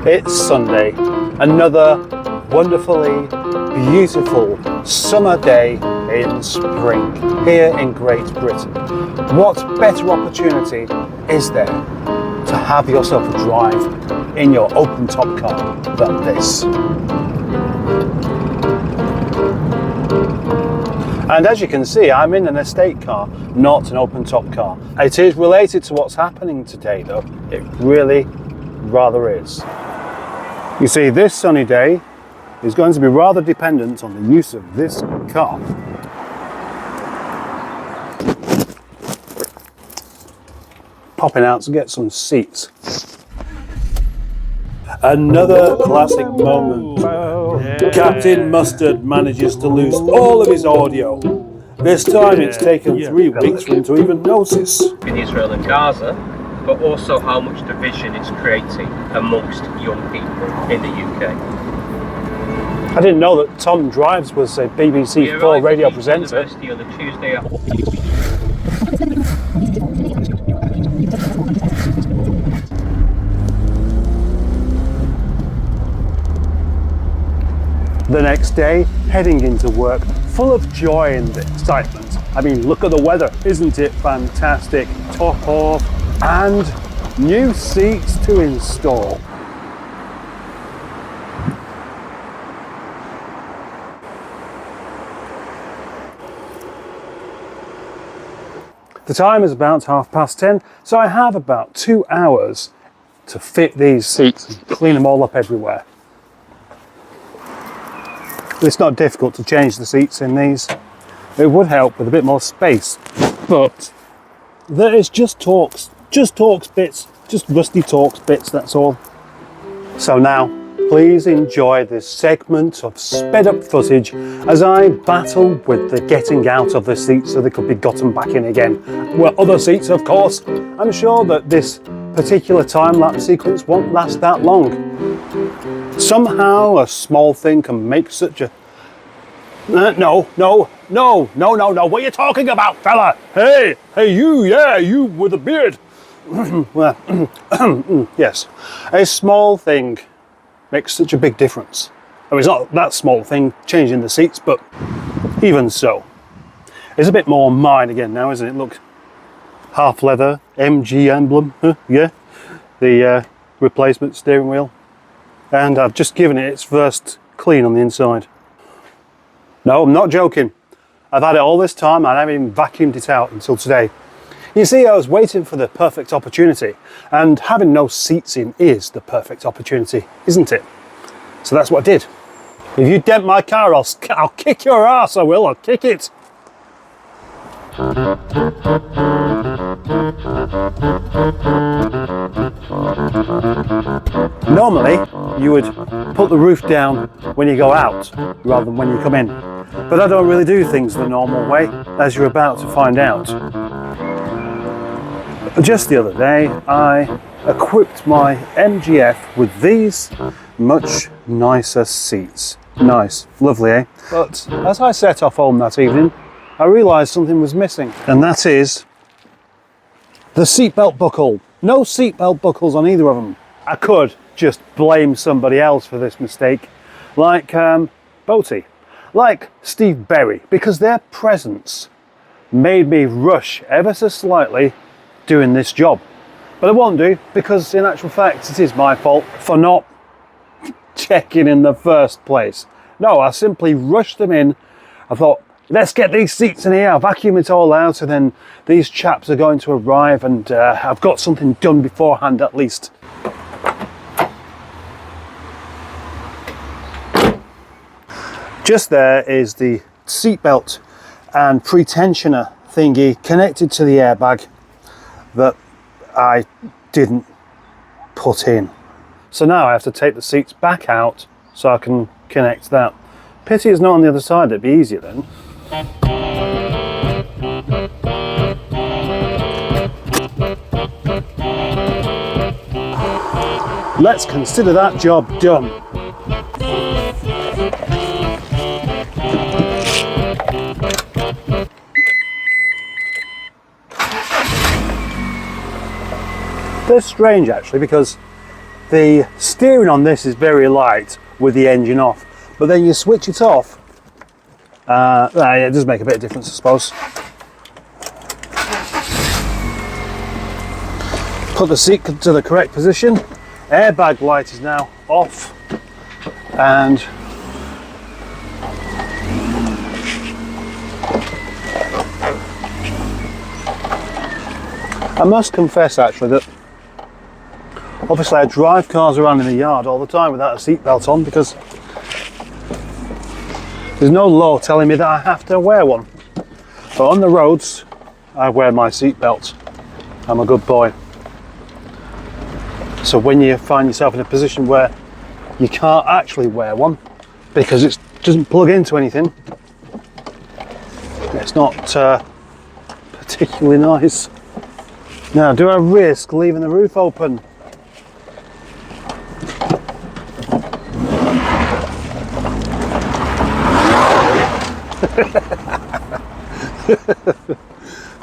It's Sunday, another wonderfully beautiful summer day in spring here in Great Britain. What better opportunity is there to have yourself a drive in your open top car than this? And as you can see, I'm in an estate car, not an open top car. It is related to what's happening today though, it really rather is. You see, this sunny day is going to be rather dependent on the use of this car. Popping out to get some seats. Another classic moment. Captain Mustard manages to lose all of his audio. This time it's taken 3 weeks for him to even notice. In Israel and Gaza, but also how much division it's creating amongst young people in the UK. I didn't know that Tom Drives was a BBC 4 radio presenter. University on the Tuesday after. The next day, heading into work, full of joy and excitement. I mean, look at the weather, isn't it fantastic? Top off, and new seats to install. The time is about 10:30, so I have about 2 hours to fit these seats and clean them all up everywhere. It's not difficult to change the seats in these. It would help with a bit more space, but there is just Torx bits, just rusty Torx bits, that's all. So now, please enjoy this segment of sped up footage as I battle with the getting out of the seats so they could be gotten back in again. Well, other seats, of course. I'm sure that this particular time-lapse sequence won't last that long. Somehow a small thing can make such a... No, what are you talking about, fella? Hey, you with a beard. Well, yes, a small thing makes such a big difference. I mean, it's not that small thing, changing the seats, but even so. It's a bit more mine again now, isn't it? Look, half leather, MG emblem, yeah, the replacement steering wheel. And I've just given it its first clean on the inside. No, I'm not joking. I've had it all this time and I haven't even vacuumed it out until today. You see, I was waiting for the perfect opportunity, and having no seats in is the perfect opportunity, isn't it? So that's what I did. If you dent my car, I'll kick your ass, I will, I'll kick it. Normally, you would put the roof down when you go out rather than when you come in. But I don't really do things the normal way, as you're about to find out. Just the other day, I equipped my MGF with these much nicer seats. Nice, lovely, eh? But as I set off home that evening, I realised something was missing, and that is the seatbelt buckle. No seatbelt buckles on either of them. I could just blame somebody else for this mistake, like Boaty, like Steve Berry, because their presence made me rush ever so slightly doing this job. But I won't do, because in actual fact it is my fault for not checking in the first place. No, I simply rushed them in. I thought, let's get these seats in here, I'll vacuum it all out, and then these chaps are going to arrive, and I've got something done beforehand at least. Just there is the seatbelt and pretensioner thingy connected to the airbag that I didn't put in. So now I have to take the seats back out so I can connect that. Pity it's not on the other side, it'd be easier then. Let's consider that job done. They're strange actually, because The steering on this is very light with the engine off, but then you switch it off, it does make a bit of difference, I suppose. Put the seat to the correct position. Airbag light is now off, and I must confess actually that obviously I drive cars around in the yard all the time without a seatbelt on because there's no law telling me that I have to wear one. But on the roads, I wear my seatbelt. I'm a good boy. So when you find yourself in a position where you can't actually wear one because it doesn't plug into anything, it's not particularly nice. Now, do I risk leaving the roof open?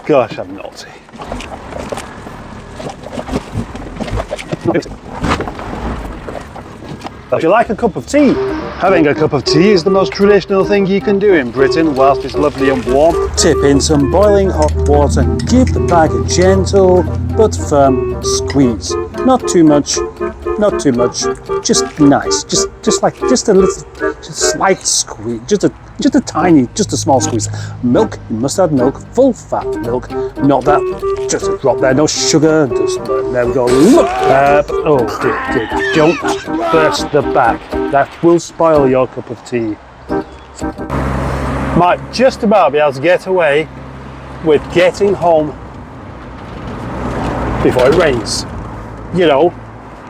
Gosh, I'm naughty. Would you like a cup of tea? Having a cup of tea is the most traditional thing you can do in Britain whilst it's lovely and warm. Tip in some boiling hot water and give the bag a gentle but firm squeeze. Not too much, not too much, just nice, just a little, just a slight squeeze, just a tiny, just a small squeeze. Milk, you must have milk, full fat milk, not that, just a drop there, no sugar, just, there we go. Oh dear, don't burst the back, that will spoil your cup of tea. Might just about be able to get away with getting home before it rains. You know,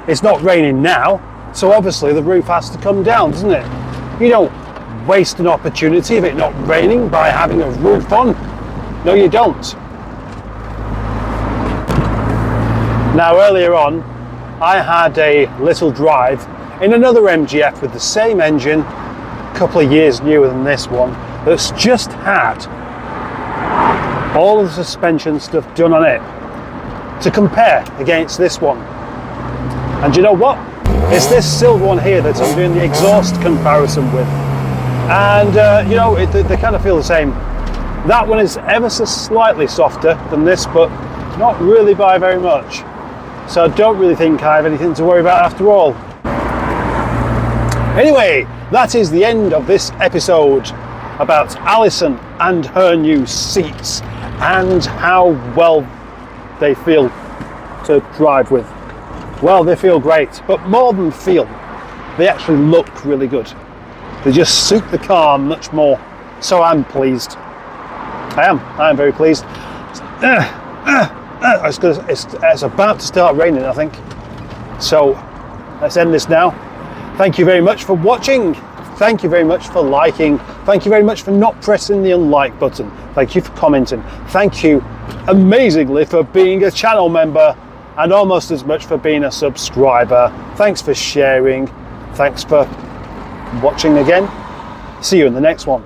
it's not raining now, so obviously the roof has to come down, doesn't it? You don't waste an opportunity of it not raining by having a roof on. No, you don't. Now, earlier on, I had a little drive in another MGF with the same engine, a couple of years newer than this one, that's just had all the suspension stuff done on it to compare against this one. And you know what? It's this silver one here that I'm doing the exhaust comparison with. And you know, they kind of feel the same. That one is ever so slightly softer than this, but not really by very much. So I don't really think I have anything to worry about after all. Anyway, that is the end of this episode about Alison and her new seats and how well they feel to drive with. Well, they feel great, but more than feel, they actually look really good. They just suit the car much more. So I'm pleased. I am very pleased. It's about to start raining, I think. So let's end this now. Thank you very much for watching. Thank you very much for liking. Thank you very much for not pressing the unlike button. Thank you for commenting. Thank you amazingly for being a channel member and almost as much for being a subscriber. Thanks for sharing. Thanks for watching again. See you in the next one.